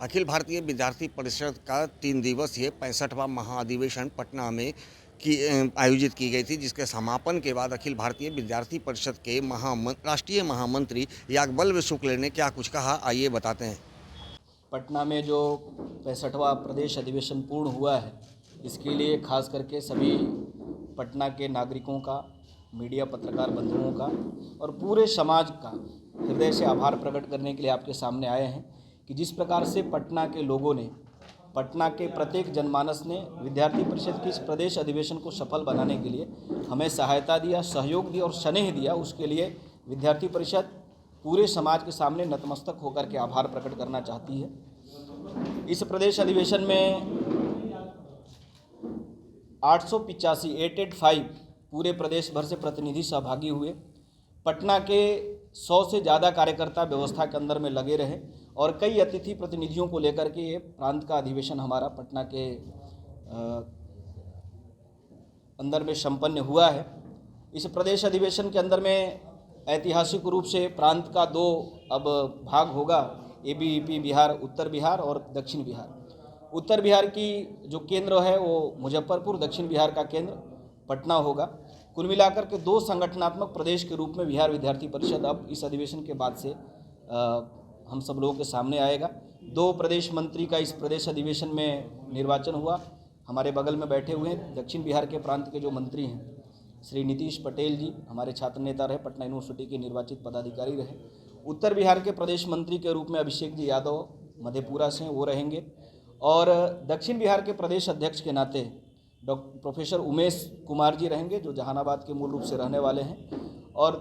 अखिल भारतीय विद्यार्थी परिषद का 3 दिवसीय 65वां महाअधिवेशन पटना में आयोजित की गई थी, जिसके समापन के बाद अखिल भारतीय विद्यार्थी परिषद के राष्ट्रीय महामंत्री याज्ञवल्क्य शुक्ल ने क्या कुछ कहा, आइए बताते हैं। पटना में जो 65वां प्रदेश अधिवेशन पूर्ण हुआ है, इसके लिए खास करके सभी पटना के नागरिकों का, मीडिया पत्रकार बंधुओं का और पूरे समाज का हृदय से आभार प्रकट करने के लिए आपके सामने आए हैं कि जिस प्रकार से पटना के लोगों ने, पटना के प्रत्येक जनमानस ने विद्यार्थी परिषद की इस प्रदेश अधिवेशन को सफल बनाने के लिए हमें सहायता दिया, सहयोग दिया और स्नेह दिया, उसके लिए विद्यार्थी परिषद पूरे समाज के सामने नतमस्तक होकर के आभार प्रकट करना चाहती है। इस प्रदेश अधिवेशन में 885 पूरे प्रदेश भर से प्रतिनिधि सहभागी हुए। पटना के 100 से ज़्यादा कार्यकर्ता व्यवस्था के अंदर में लगे रहे और कई अतिथि प्रतिनिधियों को लेकर के ये प्रांत का अधिवेशन हमारा पटना के अंदर में संपन्न हुआ है। इस प्रदेश अधिवेशन के अंदर में ऐतिहासिक रूप से प्रांत का 2 अब भाग होगा, ABVP बिहार, उत्तर बिहार और दक्षिण बिहार। उत्तर बिहार की जो केंद्र है वो मुजफ्फरपुर, दक्षिण बिहार का केंद्र पटना होगा। कुल मिलाकर के 2 संगठनात्मक प्रदेश के रूप में बिहार विद्यार्थी परिषद अब इस अधिवेशन के बाद से हम सब लोगों के सामने आएगा। 2 प्रदेश मंत्री का इस प्रदेश अधिवेशन में निर्वाचन हुआ। हमारे बगल में बैठे हुए हैं दक्षिण बिहार के प्रांत के जो मंत्री हैं, श्री नीतीश पटेल जी हमारे छात्र नेता रहे, पटना यूनिवर्सिटी के निर्वाचित पदाधिकारी रहे। उत्तर बिहार के प्रदेश मंत्री के रूप में अभिषेक जी यादव मधेपुरा से वो रहेंगे और दक्षिण बिहार के प्रदेश अध्यक्ष के नाते प्रोफेसर उमेश कुमार जी रहेंगे, जो जहानाबाद के मूल रूप से रहने वाले हैं। और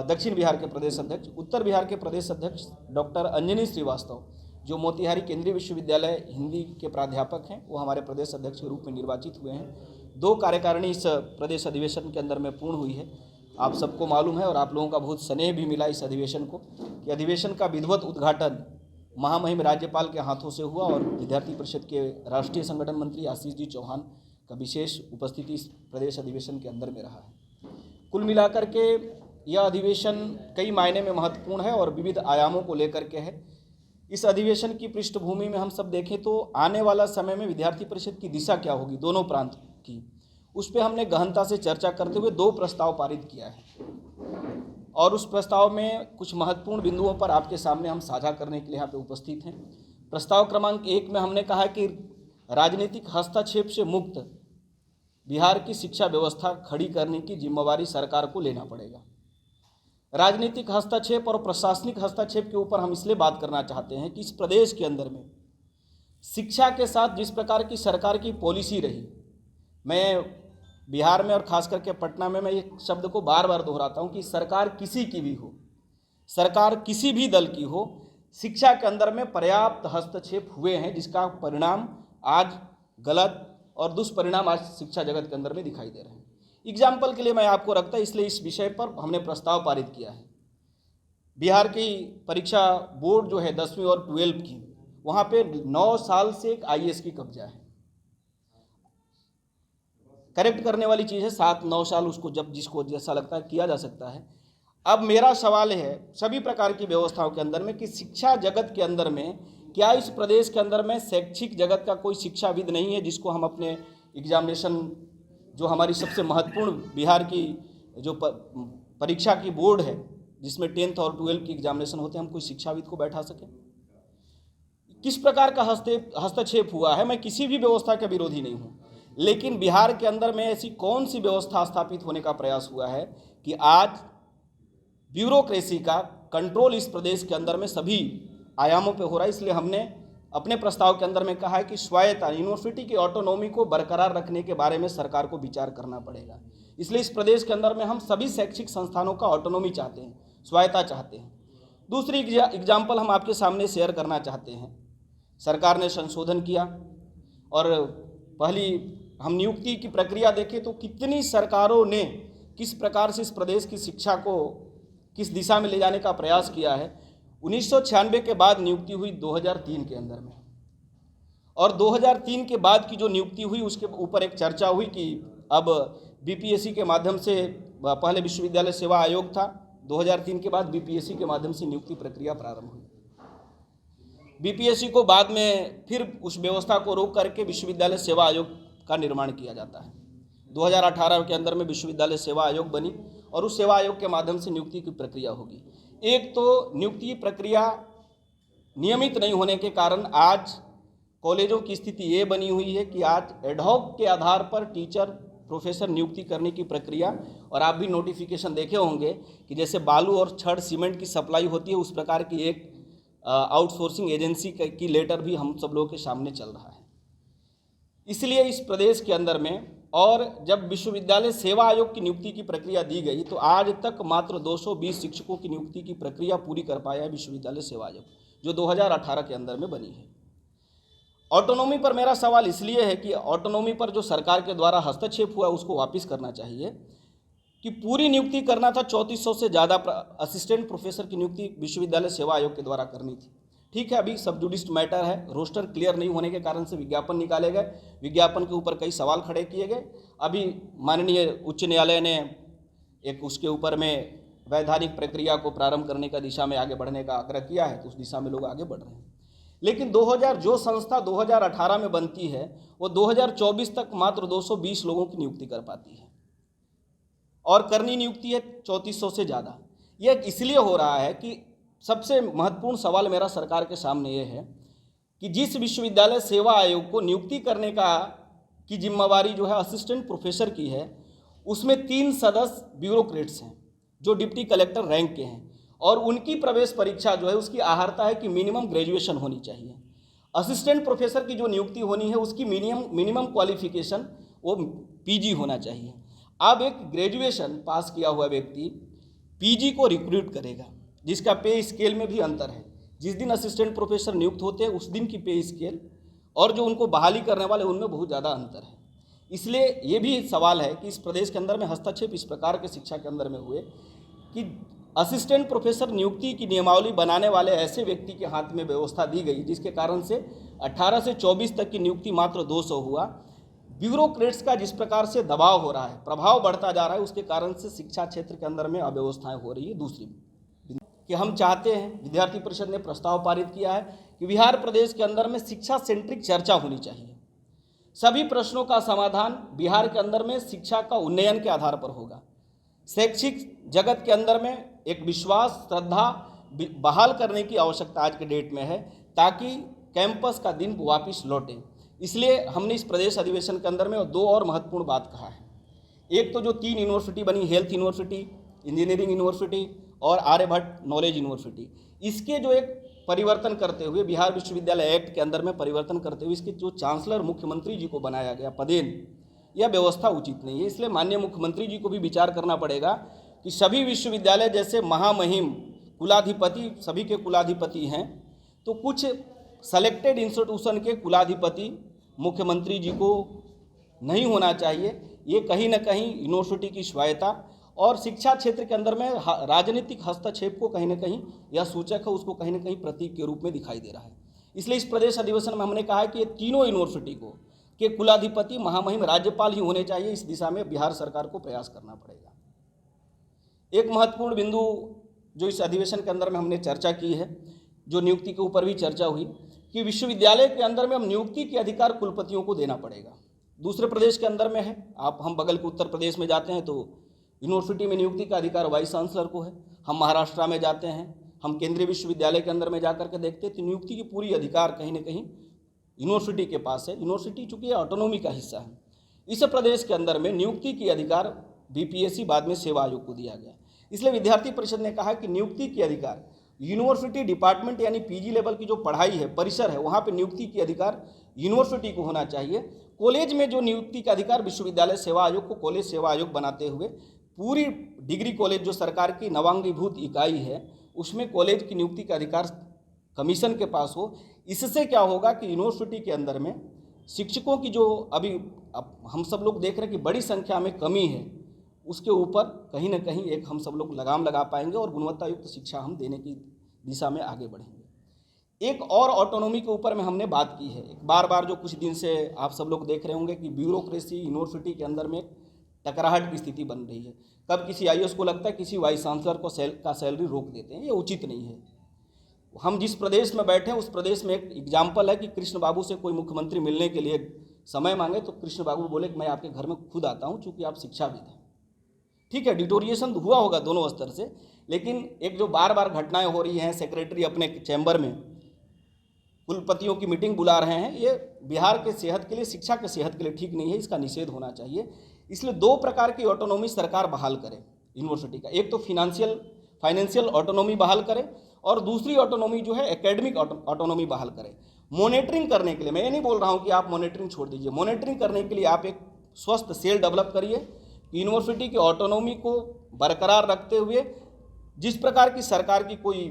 दक्षिण बिहार के प्रदेश अध्यक्ष, उत्तर बिहार के प्रदेश अध्यक्ष डॉक्टर अंजनी श्रीवास्तव, जो मोतिहारी केंद्रीय विश्वविद्यालय हिंदी के प्राध्यापक हैं, वो हमारे प्रदेश अध्यक्ष के रूप में निर्वाचित हुए हैं। 2 कार्यकारिणी इस प्रदेश अधिवेशन के अंदर में पूर्ण हुई है। आप सबको मालूम है और आप लोगों का बहुत स्नेह भी मिला इस अधिवेशन को कि अधिवेशन का विधिवत उद्घाटन महामहिम राज्यपाल के हाथों से हुआ और विद्यार्थी परिषद के राष्ट्रीय संगठन मंत्री आशीष जी चौहान का विशेष उपस्थिति इस प्रदेश अधिवेशन के अंदर में रहा है। कुल मिलाकर के यह अधिवेशन कई मायने में महत्वपूर्ण है और विविध आयामों को लेकर के है। इस अधिवेशन की पृष्ठभूमि में हम सब देखें तो आने वाला समय में विद्यार्थी परिषद की दिशा क्या होगी दोनों प्रांत की, उस पर हमने गहनता से चर्चा करते हुए 2 प्रस्ताव पारित किया है और उस प्रस्ताव में कुछ महत्वपूर्ण बिंदुओं पर आपके सामने हम साझा करने के लिए यहाँ पे उपस्थित हैं। प्रस्ताव क्रमांक 1 में हमने कहा कि राजनीतिक हस्तक्षेप से मुक्त बिहार की शिक्षा व्यवस्था खड़ी करने की जिम्मेवारी सरकार को लेना पड़ेगा। राजनीतिक हस्तक्षेप और प्रशासनिक हस्तक्षेप के ऊपर हम इसलिए बात करना चाहते हैं कि इस प्रदेश के अंदर में शिक्षा के साथ जिस प्रकार की सरकार की पॉलिसी रही, मैं बिहार में और खास करके पटना में मैं एक शब्द को बार बार दोहराता हूं कि सरकार किसी की भी हो, सरकार किसी भी दल की हो, शिक्षा के अंदर में पर्याप्त हस्तक्षेप हुए हैं, जिसका परिणाम आज गलत और दुष्परिणाम आज शिक्षा जगत के अंदर में दिखाई दे रहे हैं। एग्जाम्पल के लिए मैं आपको रखता, इसलिए इस विषय पर हमने प्रस्ताव पारित किया है। बिहार की परीक्षा बोर्ड जो है 10वीं और 12वीं की, वहाँ पे 9 साल से एक IAS की कब्जा है। करेक्ट करने वाली चीज़ है 7-9 साल, उसको जब जिसको जैसा लगता है किया जा सकता है। अब मेरा सवाल है सभी प्रकार की व्यवस्थाओं के अंदर में कि शिक्षा जगत के अंदर में क्या इस प्रदेश के अंदर में शैक्षिक जगत का कोई शिक्षाविद नहीं है जिसको हम अपने एग्जामिनेशन, जो हमारी सबसे महत्वपूर्ण बिहार की जो परीक्षा की बोर्ड है जिसमें 10th और 12th की एग्जामिनेशन होते हैं, हम कोई शिक्षाविद को बैठा सकें? किस प्रकार का हस्तक्षेप हुआ है? मैं किसी भी व्यवस्था का विरोधी नहीं हूँ, लेकिन बिहार के अंदर में ऐसी कौन सी व्यवस्था स्थापित होने का प्रयास हुआ है कि आज ब्यूरोक्रेसी का कंट्रोल इस प्रदेश के अंदर में सभी आयामों पे हो रहा है। इसलिए हमने अपने प्रस्ताव के अंदर में कहा है कि स्वायत्ता, यूनिवर्सिटी की ऑटोनॉमी को बरकरार रखने के बारे में सरकार को विचार करना पड़ेगा। इसलिए इस प्रदेश के अंदर में हम सभी शैक्षिक संस्थानों का ऑटोनॉमी चाहते हैं, स्वायत्ता चाहते हैं। दूसरी एग्जाम्पल हम आपके सामने शेयर करना चाहते हैं। सरकार ने संशोधन किया और पहली हम नियुक्ति की प्रक्रिया देखें तो कितनी सरकारों ने किस प्रकार से इस प्रदेश की शिक्षा को किस दिशा में ले जाने का प्रयास किया है। 1996 के बाद नियुक्ति हुई 2003 के अंदर में, और 2003 के बाद की जो नियुक्ति हुई उसके ऊपर एक चर्चा हुई कि अब BPSC के माध्यम से, पहले विश्वविद्यालय सेवा आयोग था, 2003 के बाद BPSC के माध्यम से नियुक्ति प्रक्रिया प्रारंभ हुई। बीपीएससी को बाद में फिर उस व्यवस्था को रोक करके विश्वविद्यालय सेवा आयोग का निर्माण किया जाता है। 2018 के अंदर में विश्वविद्यालय सेवा आयोग बनी और उस सेवा आयोग के माध्यम से नियुक्ति की प्रक्रिया होगी। एक तो नियुक्ति की प्रक्रिया नियमित नहीं होने के कारण आज कॉलेजों की स्थिति ये बनी हुई है कि आज एडहॉक के आधार पर टीचर प्रोफेसर नियुक्ति करने की प्रक्रिया, और आप भी नोटिफिकेशन देखे होंगे कि जैसे बालू और छड़ सीमेंट की सप्लाई होती है, उस प्रकार की एक आउटसोर्सिंग एजेंसी की लेटर भी हम सब लोगों के सामने चल रहा है। इसलिए इस प्रदेश के अंदर में, और जब विश्वविद्यालय सेवा आयोग की नियुक्ति की प्रक्रिया दी गई तो आज तक मात्र 220 शिक्षकों की नियुक्ति की प्रक्रिया पूरी कर पाया है विश्वविद्यालय सेवा आयोग, जो 2018 के अंदर में बनी है। ऑटोनॉमी पर मेरा सवाल इसलिए है कि ऑटोनॉमी पर जो सरकार के द्वारा हस्तक्षेप हुआ उसको वापस करना चाहिए, कि पूरी नियुक्ति करना था। 3400 से ज़्यादा असिस्टेंट प्रोफेसर की नियुक्ति विश्वविद्यालय सेवा आयोग के द्वारा करनी थी। ठीक है, अभी सब जुडिस्ड मैटर है, रोस्टर क्लियर नहीं होने के कारण से विज्ञापन निकाले गए, विज्ञापन के ऊपर कई सवाल खड़े किए गए। अभी माननीय उच्च न्यायालय ने एक उसके ऊपर में वैधानिक प्रक्रिया को प्रारंभ करने का दिशा में आगे बढ़ने का आग्रह किया है, तो उस दिशा में लोग आगे बढ़ रहे हैं। लेकिन 2000 जो संस्था 2018 में बनती है वो 2024 तक मात्र 220 लोगों की नियुक्ति कर पाती है, और करनी नियुक्ति है 3400 से ज़्यादा। यह इसलिए हो रहा है कि सबसे महत्वपूर्ण सवाल मेरा सरकार के सामने ये है कि जिस विश्वविद्यालय सेवा आयोग को नियुक्ति करने की जिम्मेवारी जो है असिस्टेंट प्रोफेसर की है, उसमें 3 सदस्य ब्यूरोक्रेट्स हैं जो डिप्टी कलेक्टर रैंक के हैं, और उनकी प्रवेश परीक्षा जो है उसकी आहारता है कि मिनिमम ग्रेजुएशन होनी चाहिए। असिस्टेंट प्रोफेसर की जो नियुक्ति होनी है उसकी मिनिमम क्वालिफिकेशन वो पीजी होना चाहिए। अब एक ग्रेजुएशन पास किया हुआ व्यक्ति पीजी को रिक्रूट करेगा, जिसका पे स्केल में भी अंतर है। जिस दिन असिस्टेंट प्रोफेसर नियुक्त होते हैं उस दिन की पे स्केल और जो उनको बहाली करने वाले उनमें बहुत ज़्यादा अंतर है। इसलिए ये भी सवाल है कि इस प्रदेश के अंदर में हस्तक्षेप इस प्रकार के शिक्षा के अंदर में हुए कि असिस्टेंट प्रोफेसर नियुक्ति की नियमावली बनाने वाले ऐसे व्यक्ति के हाथ में व्यवस्था दी गई, जिसके कारण से 18 से 24 तक की नियुक्ति मात्र 200 हुआ। ब्यूरोक्रेट्स का जिस प्रकार से दबाव हो रहा है, प्रभाव बढ़ता जा रहा है, उसके कारण से शिक्षा क्षेत्र के अंदर में अव्यवस्थाएं हो रही है। दूसरी कि हम चाहते हैं, विद्यार्थी परिषद ने प्रस्ताव पारित किया है कि बिहार प्रदेश के अंदर में शिक्षा सेंट्रिक चर्चा होनी चाहिए। सभी प्रश्नों का समाधान बिहार के अंदर में शिक्षा का उन्नयन के आधार पर होगा। शैक्षिक जगत के अंदर में एक विश्वास, श्रद्धा बहाल करने की आवश्यकता आज के डेट में है, ताकि कैंपस का दिन वापस लौटे। इसलिए हमने इस प्रदेश अधिवेशन के अंदर में 2 और महत्वपूर्ण बात कहा है। एक तो जो 3 यूनिवर्सिटी बनी, हेल्थ यूनिवर्सिटी, इंजीनियरिंग यूनिवर्सिटी और आर्यभट्ट नॉलेज यूनिवर्सिटी, इसके जो एक परिवर्तन करते हुए बिहार विश्वविद्यालय एक्ट के अंदर में परिवर्तन करते हुए इसके जो चांसलर मुख्यमंत्री जी को बनाया गया पदेन, यह व्यवस्था उचित नहीं है। इसलिए माननीय मुख्यमंत्री जी को भी विचार करना पड़ेगा कि सभी विश्वविद्यालय जैसे महामहिम कुलाधिपति सभी के कुलाधिपति हैं, तो कुछ सेलेक्टेड इंस्टीट्यूशन के कुलाधिपति मुख्यमंत्री जी को नहीं होना चाहिए। ये कहीं ना कहीं यूनिवर्सिटी की स्वायत्ता और शिक्षा क्षेत्र के अंदर में राजनीतिक हस्तक्षेप को कहीं ना कहीं यह सूचक है, उसको कहीं ना कहीं प्रतीक के रूप में दिखाई दे रहा है। इसलिए इस प्रदेश अधिवेशन में हमने कहा है कि ये तीनों यूनिवर्सिटी को के कुलाधिपति महामहिम राज्यपाल ही होने चाहिए। इस दिशा में बिहार सरकार को प्रयास करना पड़ेगा। एक महत्वपूर्ण बिंदु जो इस अधिवेशन के अंदर में हमने चर्चा की है, जो नियुक्ति के ऊपर भी चर्चा हुई, कि विश्वविद्यालय के अंदर में हम नियुक्ति के अधिकार कुलपतियों को देना पड़ेगा। दूसरे प्रदेश के अंदर में है, हम बगल के उत्तर प्रदेश में जाते हैं तो यूनिवर्सिटी में नियुक्ति का अधिकार वाइस चांसलर को है। हम महाराष्ट्र में जाते हैं, हम केंद्रीय विश्वविद्यालय के अंदर में जाकर के देखते हैं तो नियुक्ति की पूरी अधिकार कहीं ना कहीं यूनिवर्सिटी के पास है। यूनिवर्सिटी चूँकि ऑटोनॉमी का हिस्सा है, इस प्रदेश के अंदर में नियुक्ति की अधिकार बीपीएससी बाद में सेवा आयोग को दिया गया। इसलिए विद्यार्थी परिषद ने कहा कि नियुक्ति की अधिकार यूनिवर्सिटी डिपार्टमेंट यानी पीजी लेवल की जो पढ़ाई है, परिसर है, वहाँ पे नियुक्ति की अधिकार यूनिवर्सिटी को होना चाहिए। कॉलेज में जो नियुक्ति का अधिकार विश्वविद्यालय सेवा आयोग को कॉलेज सेवा आयोग बनाते हुए पूरी डिग्री कॉलेज जो सरकार की नवांगीभूत इकाई है उसमें कॉलेज की नियुक्ति का अधिकार कमीशन के पास हो। इससे क्या होगा कि यूनिवर्सिटी के अंदर में शिक्षकों की जो अभी हम सब लोग देख रहे हैं कि बड़ी संख्या में कमी है, उसके ऊपर कहीं ना कहीं एक हम सब लोग लगाम लगा पाएंगे और गुणवत्ता युक्त शिक्षा हम देने की दिशा में आगे बढ़ेंगे। एक और ऑटोनॉमी के ऊपर में हमने बात की है, बार बार जो कुछ दिन से आप सब लोग देख रहे होंगे कि ब्यूरोक्रेसी यूनिवर्सिटी के अंदर में टकराहट की स्थिति बन रही है। कब किसी आईएएस को लगता है किसी वाइस चांसलर को सैलरी रोक देते हैं, ये उचित नहीं है। हम जिस प्रदेश में बैठे हैं उस प्रदेश में एक एग्जाम्पल है कि कृष्ण बाबू से कोई मुख्यमंत्री मिलने के लिए समय मांगे तो कृष्ण बाबू बोले कि मैं आपके घर में खुद आता हूं, चूंकि आप शिक्षाविद हैं। ठीक है, डिटोरिएशन हुआ होगा दोनों स्तर से, लेकिन एक जो बार बार घटनाएं हो रही हैं, सेक्रेटरी अपने चैम्बर में कुलपतियों की मीटिंग बुला रहे हैं, ये बिहार के सेहत के लिए, शिक्षा के सेहत के लिए ठीक नहीं है, इसका निषेध होना चाहिए। इसलिए दो प्रकार की ऑटोनॉमी सरकार बहाल करे यूनिवर्सिटी का, एक तो फाइनेंशियल ऑटोनॉमी बहाल करे और दूसरी ऑटोनॉमी जो है एकेडमिक ऑटोनॉमी बहाल करे। मॉनिटरिंग करने के लिए, मैं ये नहीं बोल रहा हूँ कि आप मॉनिटरिंग छोड़ दीजिए, मॉनिटरिंग करने के लिए आप एक स्वस्थ सेल डेवलप करिए। यूनिवर्सिटी की ऑटोनॉमी को बरकरार रखते हुए जिस प्रकार की सरकार की कोई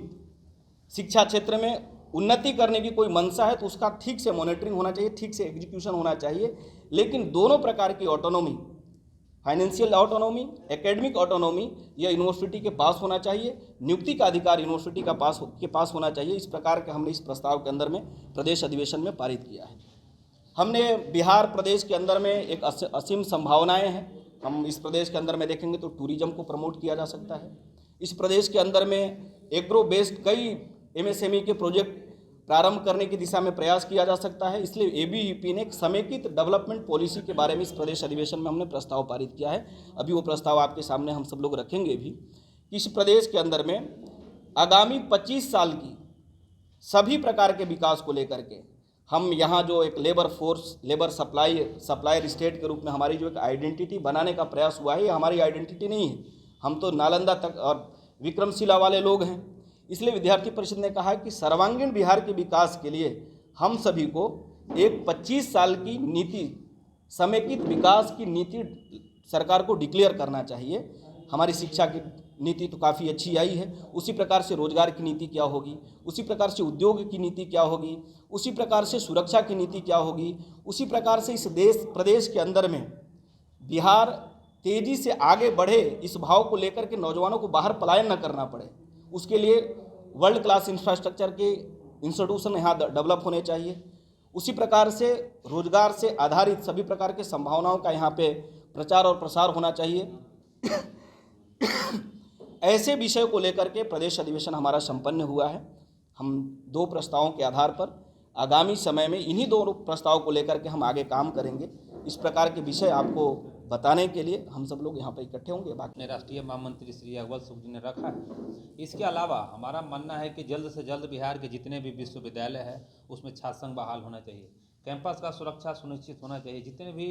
शिक्षा क्षेत्र में उन्नति करने की कोई मंशा है तो उसका ठीक से मॉनिटरिंग होना चाहिए, ठीक से एग्जीक्यूशन होना चाहिए। लेकिन दोनों प्रकार की autonomy, financial autonomy, academic autonomy, यह यूनिवर्सिटी के पास होना चाहिए। नियुक्ति का अधिकार यूनिवर्सिटी का पास होना चाहिए। इस प्रकार के हमने इस प्रस्ताव के अंदर में प्रदेश अधिवेशन में पारित किया है। हमने बिहार प्रदेश के अंदर में एक असीम संभावनाएं हैं। हम इस प्रदेश के अंदर में देखेंगे तो टूरिज्म को प्रमोट किया जा सकता है। इस प्रदेश के अंदर में एग्रो बेस्ड कई एमएसएमई के प्रोजेक्ट प्रारंभ करने की दिशा में प्रयास किया जा सकता है। इसलिए एबीवीपी ने एक समेकित डेवलपमेंट पॉलिसी के बारे में इस प्रदेश अधिवेशन में हमने प्रस्ताव पारित किया है। अभी वो प्रस्ताव आपके सामने हम सब लोग रखेंगे भी। इस प्रदेश के अंदर में आगामी 25 साल की सभी प्रकार के विकास को लेकर के हम यहाँ जो एक labour force, labour supplier state के रूप में हमारी जो एक आइडेंटिटी बनाने का प्रयास हुआ है, ये हमारी आइडेंटिटी नहीं है। हम तो नालंदा तक और विक्रमशिला वाले लोग हैं। इसलिए विद्यार्थी परिषद ने कहा कि सर्वांगीण बिहार के विकास के लिए हम सभी को एक 25 साल की नीति, समेकित विकास की नीति सरकार को डिक्लेयर करना चाहिए। हमारी शिक्षा की नीति तो काफ़ी अच्छी आई है, उसी प्रकार से रोजगार की नीति क्या होगी, उसी प्रकार से उद्योग की नीति क्या होगी, उसी प्रकार से सुरक्षा की नीति क्या होगी, उसी प्रकार से इस प्रदेश के अंदर में बिहार तेज़ी से आगे बढ़े, इस भाव को लेकर के नौजवानों को बाहर पलायन न करना पड़े, उसके लिए वर्ल्ड क्लास इंफ्रास्ट्रक्चर के इंस्टीट्यूशन यहाँ डेवलप होने चाहिए। उसी प्रकार से रोजगार से आधारित सभी प्रकार के संभावनाओं का यहाँ पे प्रचार और प्रसार होना चाहिए। ऐसे विषय को लेकर के प्रदेश अधिवेशन हमारा संपन्न हुआ है। हम दो प्रस्तावों के आधार पर आगामी समय में इन्हीं दोनों प्रस्ताव को लेकर के हम आगे काम करेंगे। इस प्रकार के विषय आपको बताने के लिए हम सब लोग यहाँ पर इकट्ठे होंगे। अपने राष्ट्रीय महामंत्री श्री अव्वल सुख जी ने रखा है। इसके अलावा हमारा मानना है कि जल्द से जल्द बिहार के जितने भी विश्वविद्यालय हैं उसमें छात्र संघ बहाल होना चाहिए, कैंपस का सुरक्षा सुनिश्चित होना चाहिए। जितने भी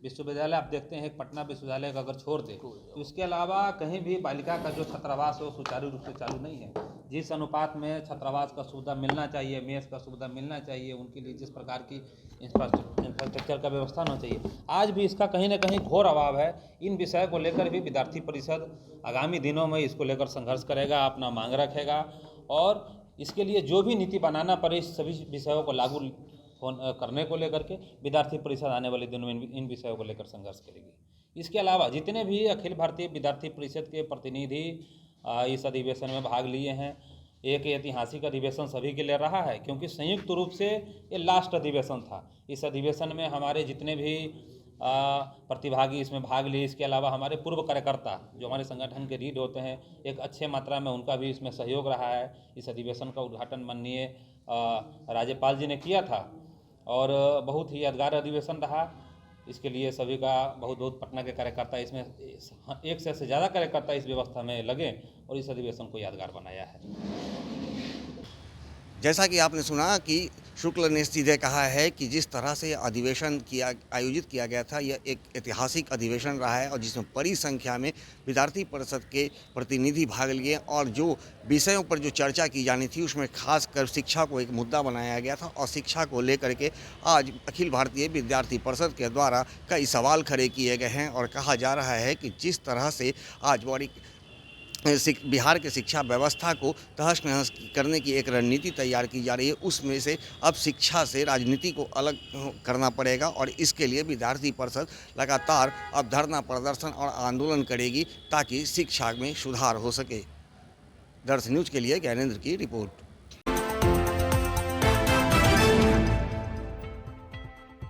विश्वविद्यालय आप देखते हैं, पटना विश्वविद्यालय का अगर छोड़ दें तो इसके अलावा कहीं भी बालिका का जो छात्रावास है वो सुचारू रूप से चालू नहीं है। जिस अनुपात में छात्रावास का सुविधा मिलना चाहिए, मेस का सुविधा मिलना चाहिए, उनके लिए जिस प्रकार की इंफ्रास्ट्रक्चर का व्यवस्था होना चाहिए, आज भी इसका कहीं ना कहीं घोर अभाव है। इन विषय को लेकर भी विद्यार्थी परिषद आगामी दिनों में इसको लेकर संघर्ष करेगा, अपना मांग रखेगा और इसके लिए जो भी नीति बनाना पड़े इस सभी विषयों को लागू करने को लेकर के विद्यार्थी परिषद आने वाले दिनों में इन विषयों को लेकर संघर्ष करेगी। इसके अलावा जितने भी अखिल भारतीय विद्यार्थी परिषद के प्रतिनिधि इस अधिवेशन में भाग लिए हैं, एक ऐतिहासिक अधिवेशन सभी के लिए रहा है क्योंकि संयुक्त रूप से ये लास्ट अधिवेशन था। इस अधिवेशन में हमारे जितने भी प्रतिभागी इसमें भाग लिए, इसके अलावा हमारे पूर्व कार्यकर्ता जो हमारे संगठन के रीड होते हैं, एक अच्छे मात्रा में उनका भी इसमें सहयोग रहा है। इस अधिवेशन का उद्घाटन माननीय राज्यपाल जी ने किया था और बहुत ही यादगार अधिवेशन रहा। इसके लिए सभी का बहुत बहुत पटना के कार्यकर्ता इसमें एक से ज़्यादा कार्यकर्ता इस व्यवस्था में लगे और इस अधिवेशन को यादगार बनाया है। जैसा कि आपने सुना कि शुक्ल ने सीधे कहा है कि जिस तरह से अधिवेशन आयोजित किया गया था, यह एक ऐतिहासिक अधिवेशन रहा है और जिसमें बड़ी संख्या में विद्यार्थी परिषद के प्रतिनिधि भाग लिए और जो विषयों पर जो चर्चा की जानी थी उसमें खासकर शिक्षा को एक मुद्दा बनाया गया था और शिक्षा को लेकर के आज अखिल भारतीय विद्यार्थी परिषद के द्वारा कई सवाल खड़े किए गए हैं और कहा जा रहा है कि जिस तरह से आज बड़ी बिहार के शिक्षा व्यवस्था को तहस नहस करने की एक रणनीति तैयार की जा रही है, उसमें से अब शिक्षा से राजनीति को अलग करना पड़ेगा और इसके लिए विद्यार्थी परिषद लगातार अब धरना प्रदर्शन और आंदोलन करेगी ताकि शिक्षा में सुधार हो सके। दर्श न्यूज़ के लिए ज्ञानेंद्र की रिपोर्ट।